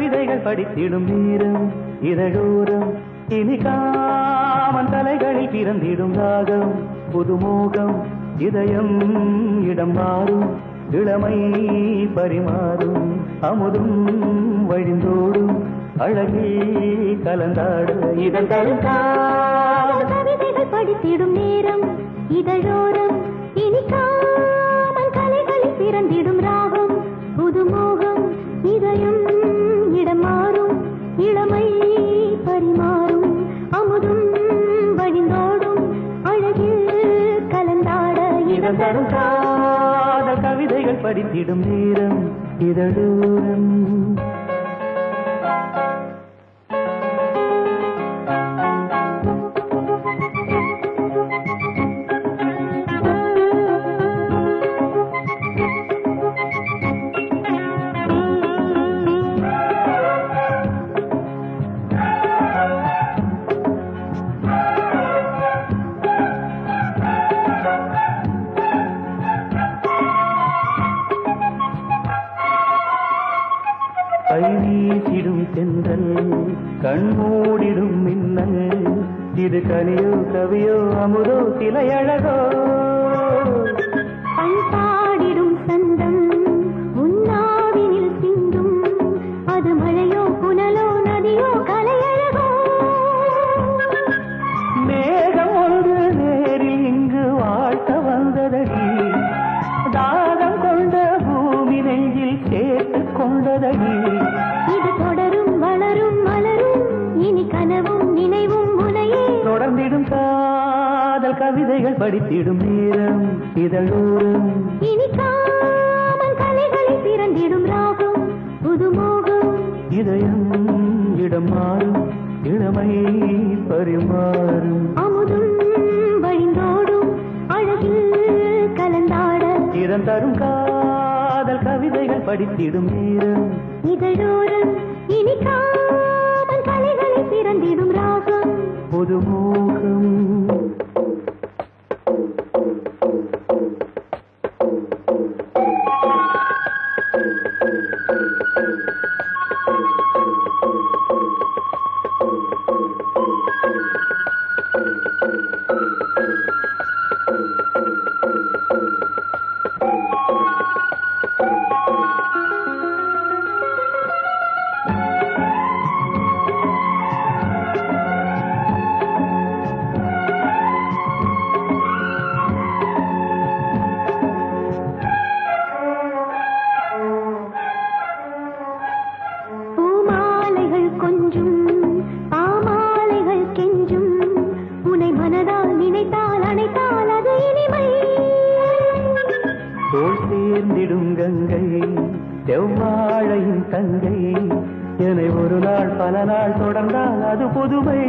கவிதைகள் படித்திடும் நேரம் இதழோரம் இனி காமன் தலைகளில் பிறந்திடும் ராகம் புதுமோகம் இதயம் இடம் மாறும் இளமை பரிமாறும் அமுதும் வழிந்தோடும் அழகில் கலந்தாட இதன் கவிதைகள் படித்திடும் நேரம் இதழோரம் இனி காமன் கலைகளில் பிறந்திடும் ராகம் புதுமோகம் இதயம் இடம் மாறும் இளமை பரிமாறும் அமுதும் வழிந்தோடும் அழகில் கலந்தாட இதன் காதல் கவிதைகள் படித்திடும் நேரம் இதழோரம் கைவீசிடும் தென்றல் கண்மூடிடும் மின்னல் இது கனியோ கவியோ அமுதோ சிலையழகோ பண்பாடிடும் சந்தம் உன்னாவினில் சிந்தும் அது மழையோ புனலோ நதியோ கலையழகோ மேகம் ஒன்று நேரில் இங்கு வாழ்த்த வந்ததடி தாகம் கொண்ட பூமி நெஞ்சில் சேர்த்து கொண்டதடி இது தொடரும் வளரும் மலரும் இனி கனவும் நினைவும் உனையே தொடர்ந்திடும் காதல் கவிதைகள் படித்திடும் நேரம் இதழோரம் இனி காமன் கலைகளில் பிறந்திடும் ராகம் புதுமோகம் இதயம் இடம் மாறும் இளமை பரிமாறும் அமுதும் வழிந்தோடும் அழகில் கலந்தாட இதன் தரும் காதல் கவிதைகள் படித்திடும் நேரம் இதழோரம் இனி காமன் கலைகளில் பிறந்திடும் ராகம் புதுமோகம் தோல் சேர்ந்திடும் கங்கை செவ்வாழையின் தங்கை என்னை ஒரு நாள் பல நாள் தொடர்ந்தால் அது புதுமை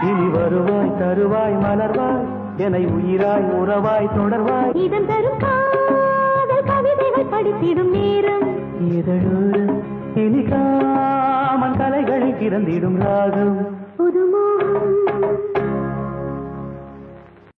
இனி வருவாய் தருவாய் மலர்வாய் என்னை உயிராய் உறவாய் தொடர்வாய் இதன் தரும் காதல் கவிதைகள் படித்திடும் நேரம் இதழோரம் இனி காமன் கலைகளில் பிறந்திடும் ராகம் புதுமோகம்